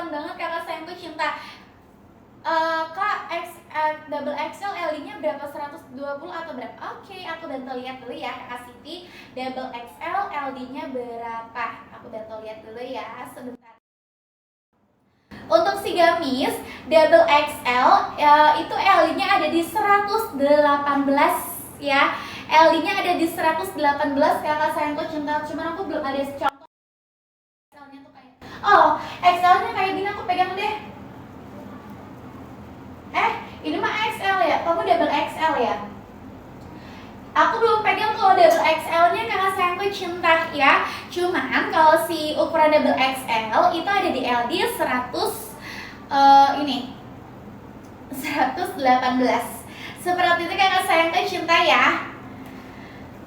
kelihatan banget kakak sayangku cinta. Kak, double XL LD-nya berapa? 120 atau berapa? Oke, aku bantu lihat dulu ya Kakak Siti. Double XL LD-nya berapa? Aku bantu lihat dulu ya, sebentar. Untuk si gamis double XL itu LD-nya ada di 118 ya. LD-nya ada di 118 kakak sayangku cinta. Cuman aku belum ada contoh XL-nya tuh kayak. Oh, XL-nya kayak gini, aku pegang deh. Ini mah XL ya, kamu double XL ya? Aku belum pegang kalau double XL-nya kakak sayangku cinta ya. Cuman kalau si ukuran double XL itu ada di LD 118. Seperti itu kakak sayangku cinta ya.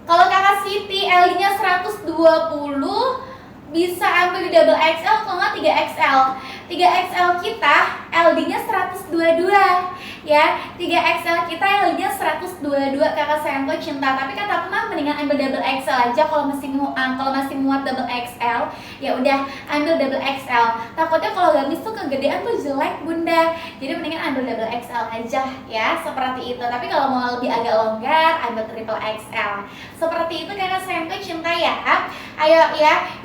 Kalau kakak Siti LD-nya 120, bisa ambil di double XL kalau nggak 3XL. 3XL kita LD-nya 122 ya. 3XL kita LD-nya 122 kakak sayangku cinta. Tapi kata aku mah mendingan ambil double XL aja kalau masih muat double XL. Ya udah ambil double XL. Takutnya kalau gamis tuh kegedean tuh jelek bunda. Jadi mendingan ambil double XL aja ya, seperti itu. Tapi kalau mau lebih agak longgar ambil triple XL. Seperti itu kakak sayangku cinta ya. Ayo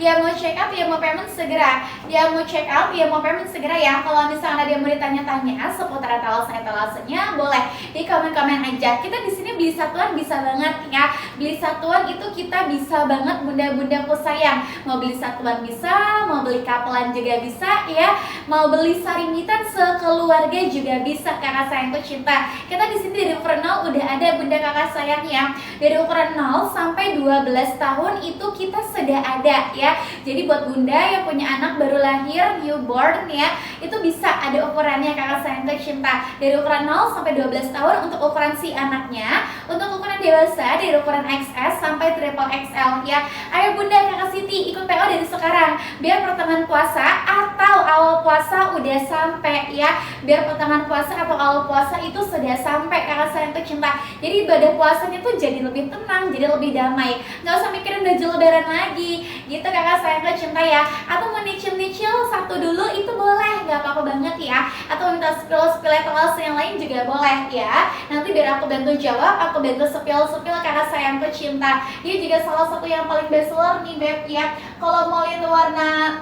ya mau check up ya mau payment segera. Ya mau check up ya mau payment segera ya. Kalau misalnya ada yang mau ditanya-tanya seputar etalasenya boleh di komen-komen aja. Kita di sini beli satuan bisa banget ya. Beli satuan itu kita bisa banget bunda-bundaku sayang. Mau beli satuan bisa, mau beli kapelan juga bisa ya. Mau beli saringitan sekeluarga juga bisa kakak sayangku cinta. Kita di sini dari ukuran 0 udah ada bunda kakak sayang ya. Dari ukuran 0 sampai 12 tahun itu kita sudah ada ya. Jadi buat bunda yang punya anak baru lahir newborn ya, itu bisa ada ukurannya kakak sayangku cinta. Dari ukuran 0 sampai 12 tahun untuk ukuran si anaknya. Untuk ukuran dewasa dari ukuran XS sampai triple XL ya. Ayo bunda kakak Siti ikut PO dari sekarang. Biar pertengahan puasa atau awal puasa udah sampai ya. Biar pertengahan puasa atau awal puasa itu sudah sampai kakak sayangku cinta. Jadi ibadah puasanya tuh jadi lebih tenang, jadi lebih damai. Nggak usah mikirin baju lebaran lagi gitu kakak sayangku cinta ya. Atau mau nyicil-nyicil satu dulu itu boleh, nggak apa-apa banget ya. Atau minta spill etalase yang lain juga boleh ya. Nanti biar aku bantu jawab, aku bantu spill kakak sayangku cinta. Ini juga salah satu yang paling best seller nih beb ya. Kalau mau lihat warna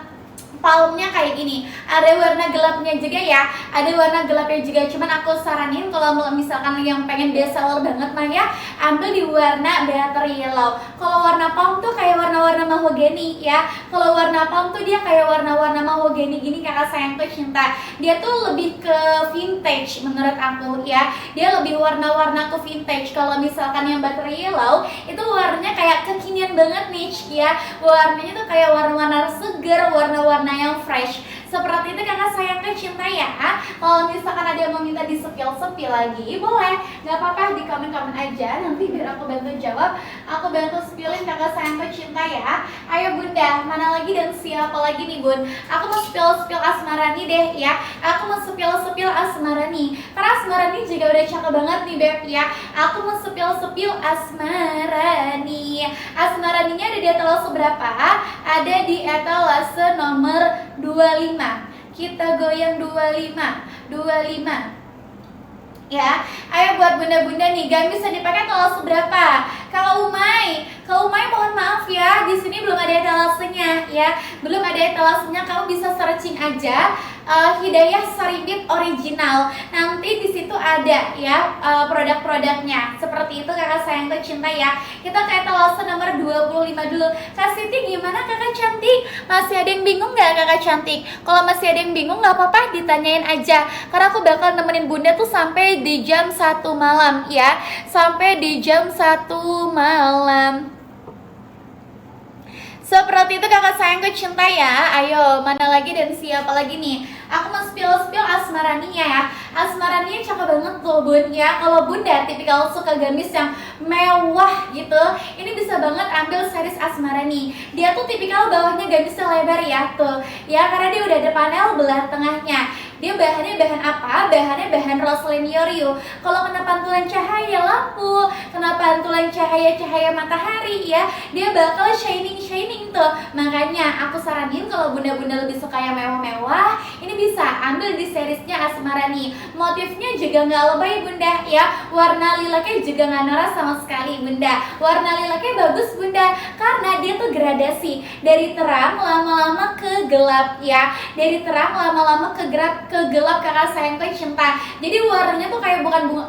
palmnya kayak gini, ada warna gelapnya juga ya, ada warna gelapnya juga. Cuman aku saranin kalau misalkan yang pengen best seller banget mah ya, ambil di warna battery yellow. Kalau warna palm tuh kayak warna-warna mahogany ya. Kalau warna palm tuh dia kayak warna-warna mahogany gini kakak sayangku cinta. Dia tuh lebih ke vintage menurut aku ya. Dia lebih warna-warna ke vintage. Kalau misalkan yang battery yellow itu warnanya kayak kekinian banget nih ya. Warnanya tuh kayak warna-warna seger, warna-warna yang fresh. Seperti itu kakak sayangku cinta ya. Kalau misalkan ada yang mau minta di sepil lagi boleh, nggak apa-apa di komen-komen aja. Nanti biar aku bantu jawab, aku bantu spillin kakak sayangku cinta ya. Ayo bunda, mana lagi dan siapa lagi nih bun? Aku mau spill Asmarani deh ya. Aku mau spill Asmarani. Karena Asmarani juga udah cakep banget nih beb ya. Aku mau spill Asmarani. Asmaraninya ada di etalase berapa? Ada di etalase nomor 25. Kita goyang 25 ya. Ayo buat bunda-bunda nih, gamis bisa dipakai etalase berapa? Kalau Umay mohon maaf ya, di sini belum ada etalasenya ya. Belum ada etalasenya, kamu bisa searching aja Hidayah Saribit original. Nanti di situ ada ya produk-produknya. Seperti itu kakak sayangku cinta ya. Kita ke etalase nomor 25 dulu. Kak Siti gimana kakak cantik? Masih ada yang bingung nggak kakak cantik? Kalau masih ada yang bingung nggak apa-apa, ditanyain aja. Karena aku bakal nemenin bunda tuh sampai di jam 1 malam ya. Sampai di jam 1 malam. Seperti itu kakak sayangku cinta ya. Ayo mana lagi dan siapa lagi nih? Aku mau spill Asmaraninya ya. Asmaraninya cakep banget tuh bun ya. Kalau bunda tipikal suka gamis yang mewah gitu, ini bisa banget ambil series Asmarani. Dia tuh tipikal bawahnya gamisnya lebar ya tuh ya, karena dia udah ada panel belah tengahnya. Dia bahannya bahan apa? Bahannya bahan Roslyn Yorio. Kalau kena pantulan cahaya lampu, kena pantulan cahaya matahari ya, dia bakal shining tuh. Makanya aku saranin kalau bunda-bunda lebih suka yang mewah-mewah, ini bisa ambil di seriesnya Asmarani. Motifnya juga nggak lebay bunda ya, warna lilaknya juga nggak norak sama sekali bunda. Warna lilaknya bagus bunda, karena dia tuh gradasi dari terang lama-lama ke gelap ya, dari terang lama-lama ke gelap kakak sayangku cinta. Jadi warnanya tuh kayak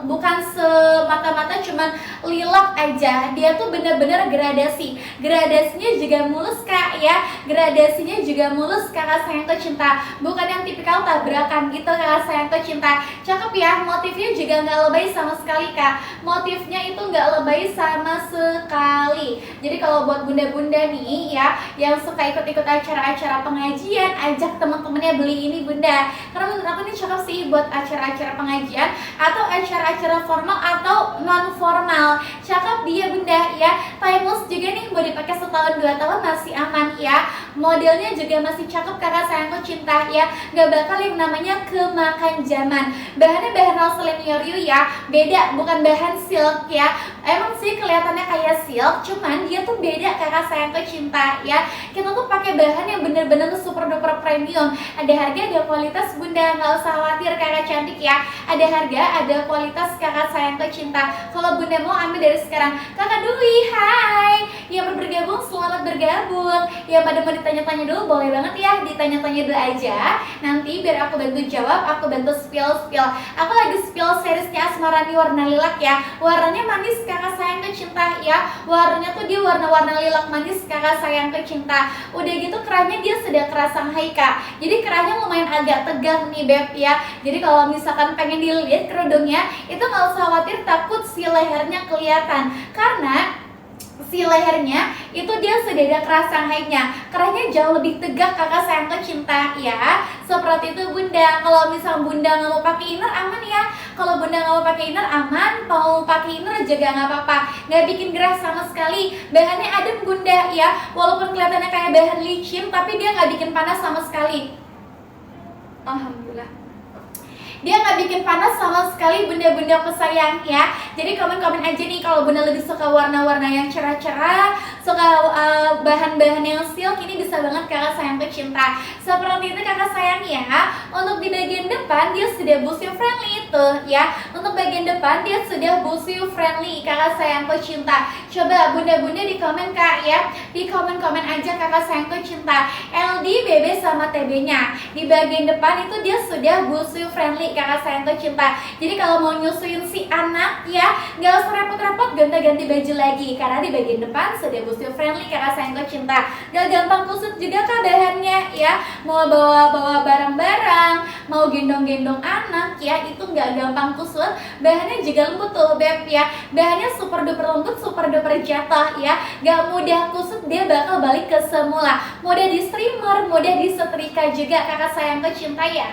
bukan semata-mata cuman lilak aja, dia tuh bener-bener gradasinya juga mulus kak ya, gradasinya juga mulus kakak sayangku cinta, bukan yang tipikal tabrakan gitu kakak sayangku cinta. Cakep ya, motifnya juga nggak lebay sama sekali kak, motifnya itu nggak lebay sama sekali. Jadi kalau buat bunda-bunda nih ya yang suka ikut-ikut acara-acara pengajian, ajak teman-temannya beli ini bunda, karena menurut aku ini cakep sih buat acara-acara pengajian atau acara-acara formal atau non formal. Cakep dia bunda ya, timeless juga nih, mau dipakai setahun 2 tahun masih aman ya. Modelnya juga masih cakep kakak sayangku cinta ya, nggak bakal yang namanya kemakan zaman. Bahannya bahan Roslyn Yorio ya, beda, bukan bahan silk ya. Emang sih kelihatannya kayak silk, cuman dia tuh beda kakak sayangku cinta ya. Kita tuh pakai bahan yang bener-bener super duper premium. Ada harga, ada kualitas bunda, nggak usah khawatir kakak cantik ya. Ada harga, ada kualitas kakak sayangku cinta. Kalau bunda mau ambil dari sekarang. Kakak Dwi, hai. Yang baru bergabung, selamat bergabung. Yang pada mau ditanya-tanya dulu, boleh banget ya, ditanya-tanya dulu aja. Nanti biar aku bantu jawab, aku bantu spill. Aku lagi spill seriesnya Asmarani warna lilak ya. Warnanya manis kakak sayangku cinta ya. Warnanya tuh dia warna-warna lilak manis kakak sayangku cinta. Udah gitu kerahnya dia sudah kerah Shanghai kak. Jadi kerahnya lumayan agak tegang nih beb ya. Jadi kalau misalkan pengen dilihat kerudungnya, itu nggak usah khawatir takut si lehernya kelihatan, karena si lehernya itu dia sudah ada kerah Shanghai-nya. Kerahnya jauh lebih tegak kakak sayangku cinta ya. Seperti itu bunda. Kalau misal bunda nggak mau pakai inner aman ya. Kalau bunda nggak mau pakai inner aman, mau pakai inner juga nggak apa-apa, nggak bikin gerah sama sekali. Bahannya adem bunda ya, walaupun kelihatannya kayak bahan licin, tapi dia nggak bikin panas sama sekali. Alhamdulillah, dia nggak bikin panas sama sekali bunda-bunda pesayang ya. Jadi komen-komen aja nih kalau bunda lebih suka warna-warna yang cerah-cerah, suka bahan-bahan yang silk, ini bisa banget kakak sayangku cinta. Seperti itu kakak sayang ya. Untuk di bagian depan dia sudah bushy friendly tuh ya. Untuk bagian depan dia sudah bushy friendly kakak sayangku cinta. Coba bunda-bunda di komen kak ya, di komen-komen aja kakak sayangku cinta, LD, BB sama TB-nya. Di bagian depan itu dia sudah bushy friendly kakak sayangku cinta. Jadi kalau mau nyusuin si anak ya, nggak usah repot-repot gonta-ganti baju lagi, karena di bagian depan sudah bushy friendly kakak sayangku cinta. Gak gampang kusut juga kak bahannya ya. Mau bawa barang-barang, mau gendong-gendong anak ya, itu nggak gampang kusut. Bahannya juga lembut tuh beb ya. Bahannya super duper lembut, super duper jatuh ya. Gak mudah kusut, dia bakal balik ke semula. Mudah di streamer, mudah disetrika juga kakak sayangku cinta ya.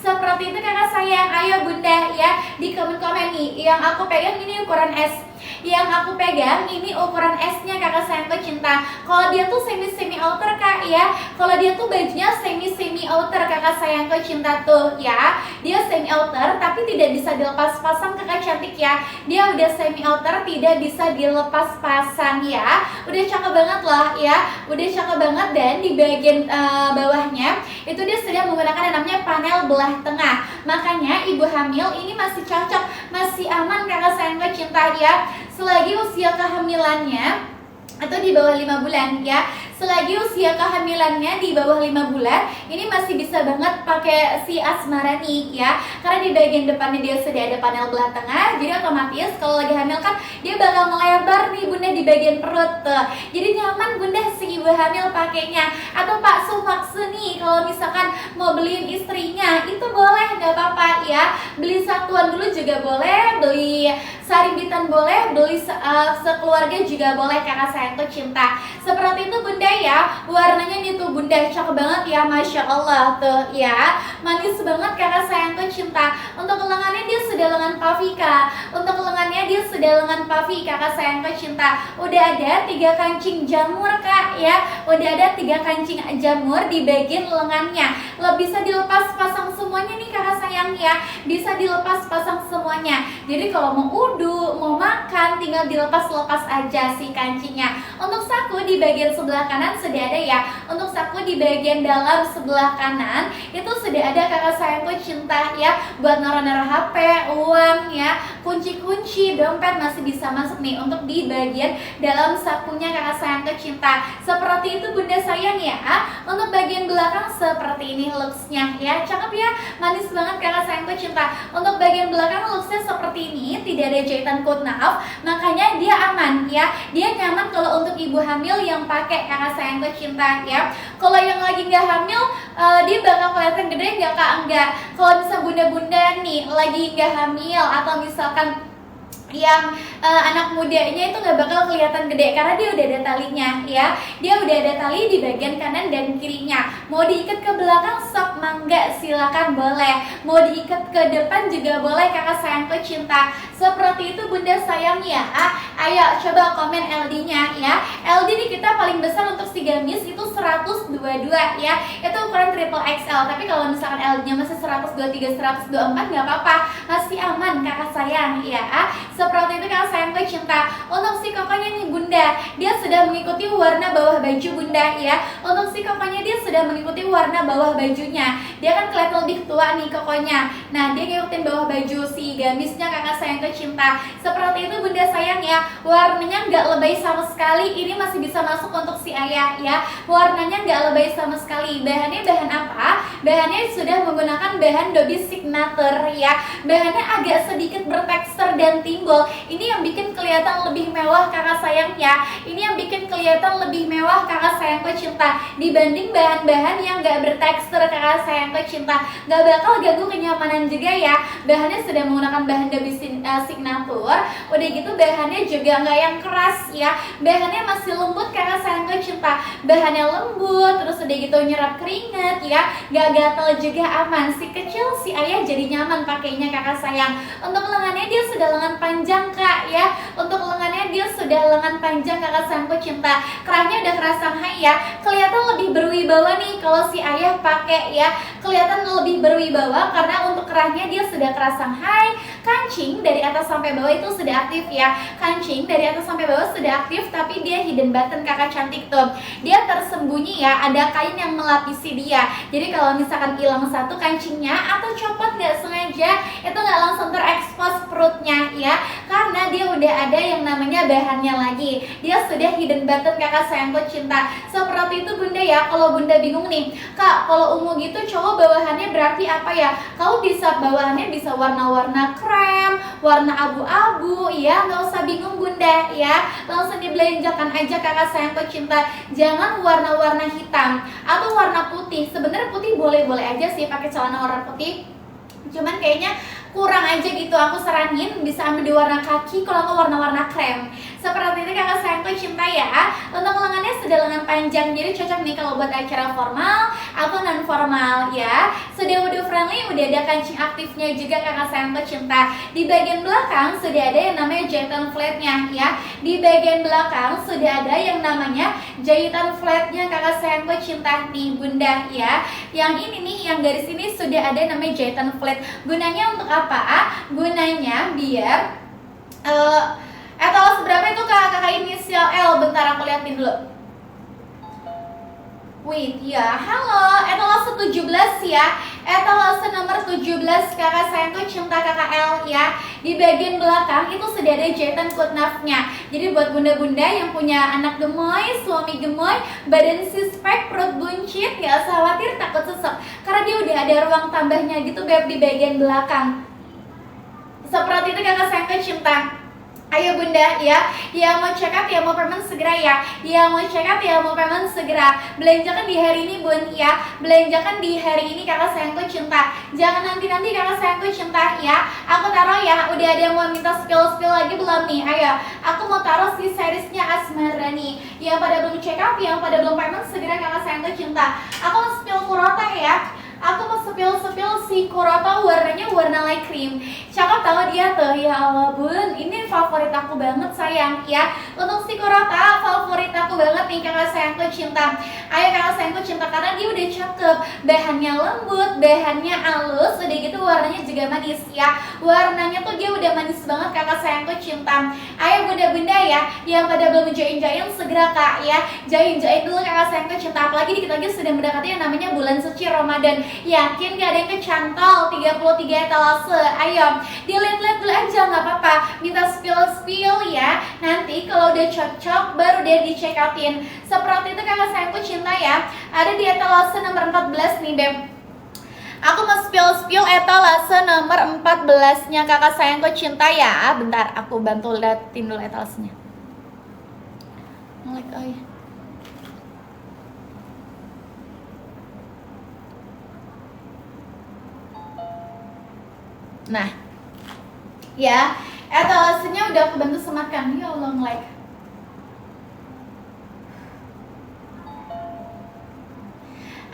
Seperti itu kakak sayang. Ayo bunda ya, di komen-komen nih. Yang aku pegang ini ukuran S. Yang aku pegang ini ukuran S-nya kakak sayangku cinta. Kalau dia tuh semi outer kak ya. Kalau dia tuh bajunya semi outer kakak sayangku cinta tuh ya. Dia semi outer tapi tidak bisa dilepas pasang kakak cantik ya. Dia udah semi outer, tidak bisa dilepas pasang ya. Udah cakep banget loh ya. Udah cakep banget, dan di bagian bawahnya itu dia sudah menggunakan yang namanya panel belah tengah. Makanya ibu hamil ini masih cocok, masih aman kakak sayangku cinta ya. Selagi usia kehamilannya atau di bawah 5 bulan ya. Selagi usia kehamilannya di bawah 5 bulan, ini masih bisa banget pakai si Asmarani ya. Karena di bagian depannya dia sudah ada panel belah tengah, jadi otomatis kalau lagi hamil kan dia bakal melebar nih bunda di bagian perut tuh. Jadi nyaman bunda si ibu hamil pakainya. Atau Pak Sumaksu nih kalau misalkan mau beliin istrinya, itu boleh, nggak apa-apa ya. Beli satuan dulu juga boleh, beli sarimbitan boleh, beli sekeluarga juga boleh kakak sayangku cinta. Seperti itu bunda ya. Warnanya nih tuh bunda, cakep banget ya, masya Allah tuh ya, manis banget kakak sayangku cinta. Untuk lengannya dia sudah lengan puffy kak. Untuk lengannya dia sudah lengan puffy kakak sayangku cinta. Udah ada 3 kancing jamur kak ya. Udah ada 3 kancing jamur di bagian lengannya. Bisa dilepas pasang semuanya nih kakak sayang ya. Bisa dilepas pasang semuanya. Jadi kalau mau udu, mau makan, tinggal dilepas-lepas aja si kancingnya. Untuk saku di bagian sebelah kanan sudah ada ya. Untuk saku di bagian dalam sebelah kanan itu sudah ada kakak sayangku cinta ya. Buat naruh-naruh HP, uang ya, kunci-kunci, dompet masih bisa masuk nih untuk di bagian dalam sakunya kakak sayangku cinta. Seperti itu bunda sayang ya. Untuk bagian belakang seperti ini looksnya ya, cakep ya, manis banget kakak sayangku cinta. Untuk bagian belakang looksnya seperti ini, tidak ada jahitan kutnaf, makanya dia aman ya. Dia nyaman kalau untuk ibu hamil yang pakai kakak sayangku cinta ya. Kalau yang lagi nggak hamil, dia bakal kelihatan gede nggak kak? Enggak. Kalau misal bunda-bunda nih lagi nggak hamil atau misalkan yang anak mudanya itu nggak bakal kelihatan gede karena dia udah ada talinya ya. Dia udah ada tali di bagian kanan dan kirinya. Mau diikat ke belakang sok mangga, silakan boleh. Mau diikat ke depan juga boleh kakak sayangku cinta. Seperti itu bunda sayang ya. Ayo coba komen LD-nya ya. LD nih kita paling besar untuk si gamis itu 122 ya. Itu ukuran triple XL. Tapi kalau misalkan LD-nya masih 123, 124 nggak apa-apa, masih aman kakak sayang ya. Seperti itu kakak sayangku cinta. Untuk si kokonya nih bunda, dia sudah mengikuti warna bawah baju bunda ya. Untuk si kokonya dia sudah mengikuti warna bawah bajunya. Dia kan kelihatan lebih tua nih kokonya. Nah dia ngikutin bawah baju si gamisnya kakak sayangku cinta. Seperti itu bunda sayang ya. Warnanya nggak lebay sama sekali. Ini masih bisa masuk untuk si ayah ya. Warnanya nggak lebay sama sekali. Bahannya bahan apa? Bahannya sudah menggunakan bahan Dobby Signature ya. Bahannya agak sedikit bertekstur dan timbul. Ini yang bikin kelihatan lebih mewah kakak sayang ya. Ini yang bikin kelihatan lebih mewah kakak sayangku cinta dibanding bahan-bahan yang gak bertekstur kakak sayangku cinta. Gak bakal ganggu kenyamanan juga ya. Bahannya sudah menggunakan bahan Dobby Signature. Udah gitu bahannya juga gak yang keras ya. Bahannya masih lembut kakak sayangku cinta. Bahannya lembut, terus udah gitu nyerap keringat ya. Gak gatel juga, aman. Si kecil si ayah jadi nyaman pakainya kakak sayang. Untuk lengannya dia sudah lengan panjang kak ya. Untuk lengannya dia sudah lengan panjang kakak sayangku cinta. Kerahnya udah kerasa high ya. Kelihatan lebih berwibawa nih kalau si ayah pakai ya. Kelihatan lebih berwibawa karena untuk kerahnya dia sudah kerasa high. Kancing dari atas sampai bawah itu sudah aktif ya. Kancing dari atas sampai bawah sudah aktif, tapi dia hidden button kakak cantik tuh. Dia tersembunyi ya, ada kain yang melapisi dia. Jadi kalau misalkan hilang satu kancingnya atau copot nggak sengaja, itu nggak langsung terekspos perutnya ya. Karena dia udah ada yang namanya bahannya lagi. Dia sudah hidden button kakak sayangku cinta. Seperti itu bunda ya. Kalau bunda bingung nih, kak kalau ungu gitu cowok bawahannya berarti apa ya? Kau bisa bawahannya bisa warna-warna krem, warna abu-abu ya. Nggak usah bingung bunda ya. Langsung dibelanjakan aja kakak sayangku cinta. Jangan warna-warna hitam atau warna putih. Sebenarnya putih boleh-boleh aja sih pakai celana warna putih. Cuman kayaknya kurang aja gitu, aku saranin bisa ambil di warna kaki kalau nggak warna-warna krem. Seperti itu kakak sayangku cinta ya. Untuk lengannya sudah lengan panjang, jadi cocok nih kalau buat acara formal atau non formal ya. Sudah wudu friendly, udah ada kancing aktifnya juga kakak sayangku cinta. Di bagian belakang sudah ada yang namanya jahitan flatnya ya. Di bagian belakang sudah ada yang namanya jahitan flatnya kakak sayangku cinta nih bunda ya. Yang ini nih, yang garis ini sudah ada yang namanya jahitan flat. Gunanya untuk apa? Gunanya biar etalase berapa itu kakak inisial L? Bentar aku liatin dulu. Wait ya, halo, etalase 17 ya. Etalase nomor 17 kakak sayangku cinta kakak L ya. Di bagian belakang itu sudah ada jahitan kutnafnya. Jadi buat bunda-bunda yang punya anak gemoy, suami gemoy, badan sispek, perut buncit, gak usah khawatir takut sesek. Karena dia udah ada ruang tambahnya gitu beb di bagian belakang. Seperti itu kakak sayangku cinta. Ayo bunda ya, yang mau check up, yang mau payment segera ya. Yang mau check up, yang mau payment segera. Belanjakan di hari ini bun ya. Belanjakan di hari ini kakak sayangku cinta. Jangan nanti-nanti kakak sayangku cinta ya. Aku taruh ya, udah ada yang mau minta spill lagi belum nih? Ayo, aku mau taruh si seriesnya Asmarani. Yang pada belum check up, yang pada belum payment segera kakak sayangku cinta. Aku mau spill Kurota ya. Aku mau spill si Kurota, warnanya warna light cream. Cakep tahu dia tuh. Ya Allah bun, ini favorit aku banget sayang ya. Untuk si Kurota favorit aku banget nih kakak sayangku cinta. Ayo kakak sayangku cinta, karena dia udah cakep. Bahannya lembut, bahannya halus, udah gitu warnanya juga manis ya. Warnanya tuh dia udah manis banget kakak sayangku cinta. Ayo bunda-bunda ya, yang pada belum join segera kak ya. Join dulu kakak sayangku cinta. Apalagi dikit lagi sudah mendekati yang namanya bulan suci Ramadan. Yakin gak ada yang kecantol 33 etalase? Ayo dilihat-lihat dulu aja, nggak apa-apa. Minta spill ya. Nanti kalau udah cocok baru dia di check outin. Seperti itu kakak sayangku cinta ya. Ada di etalase nomor 14 nih beb. Aku mau spill etalase nomor 14 nya kakak sayangku cinta ya. Bentar aku bantu liatin dulu etalasenya. Like, oh ya. Nah, ya, etalasenya udah aku bantu sematkan. Ya Allah, like.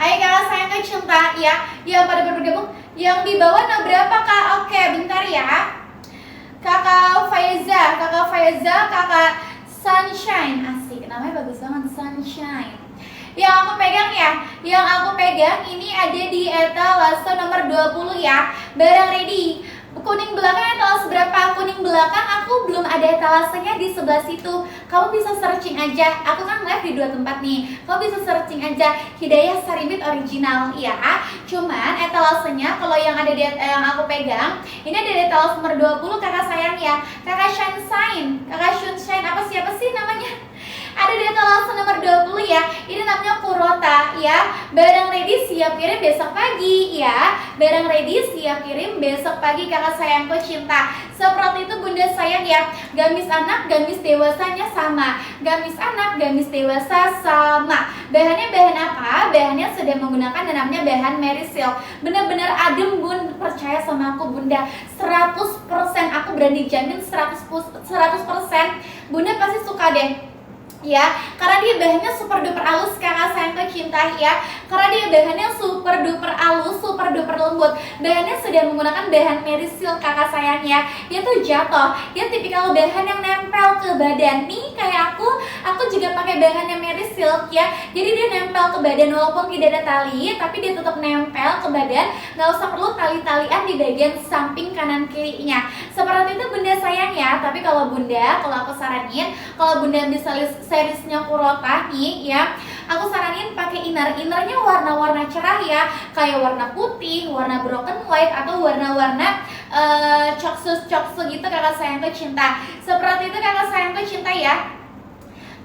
Ayo kakak sayangku cinta ya, yang pada bergabung. Yang di bawah nah berapa kak? Oke, bentar ya. Kakak Faiza, kakak Sunshine. Asik, namanya bagus banget, Sunshine. Yang aku pegang ya, ini ada di etalase nomor 20 ya. Barang ready. Kuning belakang etalase berapa? Kuning belakang aku belum ada etalasenya di sebelah situ. Kamu bisa searching aja. Aku kan live di dua tempat nih. Kamu bisa searching aja Hidayah Saribit original ya. Cuman etalasenya kalau yang ada di yang aku pegang, ini ada di etalase nomor 20 kakak sayang ya. Kakak Sunshine. Apa siapa sih namanya? Ada di etalase nomor 20 ya. Ini namanya Kurota ya. Barang ready siap kirim besok pagi ya. Barang ready siap kirim besok pagi kakak sayangku cinta. Seperti itu bunda sayang ya. Gamis anak, gamis dewasanya sama. Gamis anak, gamis dewasa sama. Bahannya bahan apa? Bahannya sudah menggunakan yang namanya bahan Mary Silk. Bener-bener adem bun, percaya sama aku bunda. 100% aku berani jamin 100% bunda pasti suka deh. Ya, karena dia bahannya super duper halus kakak sayangku cinta ya. Karena dia bahannya super duper halus, super duper lembut. Bahannya sudah menggunakan bahan Mary Silk kakak sayang ya. Dia tuh jatuh, dia tipikal bahan yang nempel ke badan. Nih kayak aku juga pakai bahannya Mary Silk ya. Jadi dia nempel ke badan walaupun tidak ada tali, tapi dia tetap nempel ke badan. Nggak usah perlu tali-talian di bagian samping kanan kirinya. Seperti itu bunda sayang ya. Tapi kalau aku saranin, kalau bunda bisa seriesnya Kurota nih ya, aku saranin pakai innernya warna-warna cerah ya, kayak warna putih, warna broken white, atau warna-warna coksu gitu kakak sayangku cinta. Seperti itu kakak sayangku cinta ya.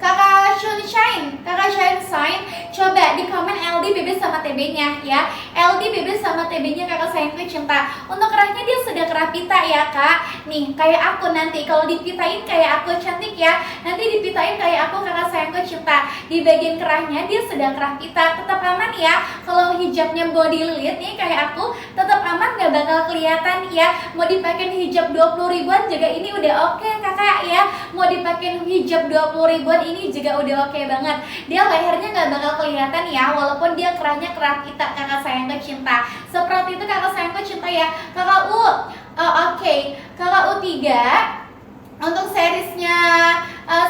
Kakak Sunshine, coba di komen LD BB sama TB-nya ya. LD BB sama TB-nya kakak sayangku cinta. Untuk kerahnya dia sudah kerah pita ya kak. Nih kayak aku nanti kalau dipitain kayak aku cantik ya. Nanti dipitain kayak aku kakak sayangku cinta. Di bagian kerahnya dia sudah kerah pita. Tetap aman ya. Kalau hijabnya body lit nih kayak aku, tetap aman, gak bakal kelihatan ya. Mau dipakai hijab 20 ribuan juga ini udah oke kakak ya. Mau dipakai hijab 20 ribuan ini juga udah oke banget. Dia lehernya gak bakal kelihatan ya, walaupun dia kerahnya kerah kita kakak sayangku cinta. Seperti itu kakak sayangku cinta ya. Kakak kakak U3 untuk seriesnya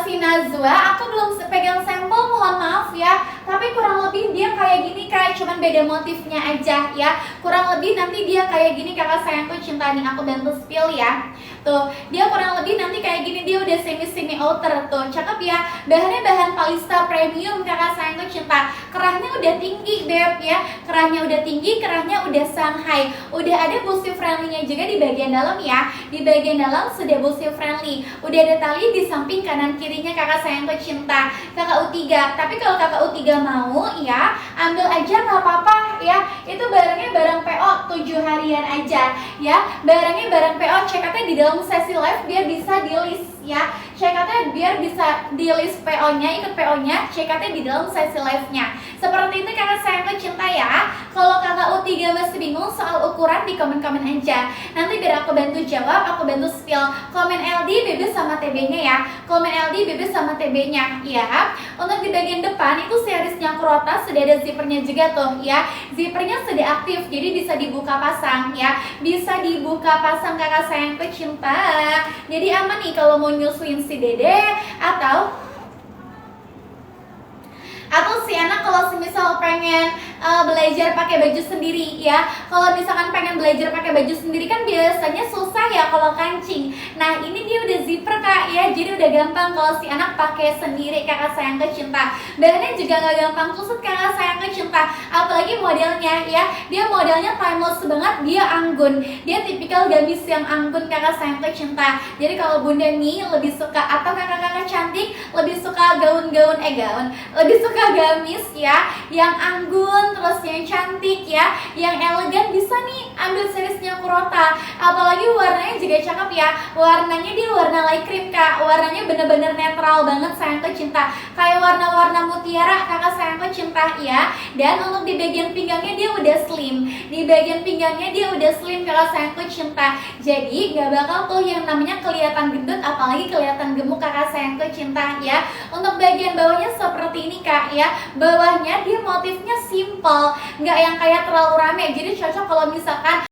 si Nazwa, aku belum pegang sampel, mohon maaf ya. Tapi kurang lebih dia kayak gini, kayak cuman beda motifnya aja ya. Kurang lebih nanti dia kayak gini kakak sayangku cinta nih, aku bantu spill ya. Tuh, dia kurang lebih nanti kayak gini, dia udah semi outer tuh, cakep ya. Bahannya bahan Palista premium kakak sayangku cinta. Kerahnya udah tinggi beb ya. Kerahnya udah tinggi, kerahnya udah Shanghai. Udah ada busi friendly-nya juga di bagian dalam ya. Di bagian dalam sudah busi friendly. Udah ada tali di samping kanan kirinya kakak sayangku cinta. Kakak U3. Tapi kalau kakak U3 mau ya, ambil aja nggak apa-apa ya. Itu barangnya barang PO 7 harian aja ya. Barangnya barang PO, cekatnya di dalam sesi live biar bisa di list ya. Cekatnya biar bisa di list PO-nya, ikut PO-nya, cekatnya di dalam sesi live-nya. Seperti itu kakak sayang tercinta ya. Kalau kakak U3 masih bingung soal ukuran, di komen-komen aja. Nanti biar aku bantu jawab, aku bantu spill. Komen LD, BB sama TB-nya ya. Komen LD, BB sama TB-nya ya. Untuk di bagian depan itu seriesnya Kurota sudah ada zippernya juga tuh ya. Zippernya sudah aktif, jadi bisa dibuka pasang ya. Bisa dibuka pasang kakak sayang pecinta. Jadi aman nih kalau mau nyusuin si dede atau si anak kalau semisal pengen belajar pakai baju sendiri ya. Kalau misalkan pengen belajar pakai baju sendiri kan biasanya susah ya kalau kancing. Nah ini dia udah zipper kak ya, jadi udah gampang kalau si anak pakai sendiri kakak sayang kecinta. Bahannya juga gak gampang kusut kakak sayang kecinta. Apalagi modelnya ya, dia modelnya timeless banget, dia anggun. Dia tipikal gamis yang anggun kakak sayang kecinta. Jadi kalau bunda nih lebih suka atau kakak-kakak cantik lebih suka gaun-gaun lebih suka gamis ya, yang anggun terus yang cantik ya, yang elegan, bisa nih ambil seriesnya Kurota. Apalagi warnanya juga cakep ya. Warnanya dia warna light cream kak, warnanya bener-bener netral banget sayang kecinta, kayak warna-warna mutiara kakak sayang kecinta ya. Dan untuk di bagian pinggangnya dia udah slim, di bagian pinggangnya dia udah slim kakak sayang kecinta. Jadi gak bakal tuh yang namanya kelihatan gendut apalagi kelihatan gemuk kakak sayang kecinta ya. Untuk bagian bawahnya seperti ini kak ya, bawahnya dia motifnya simple, nggak yang kayak terlalu rame, jadi cocok kalau misalkan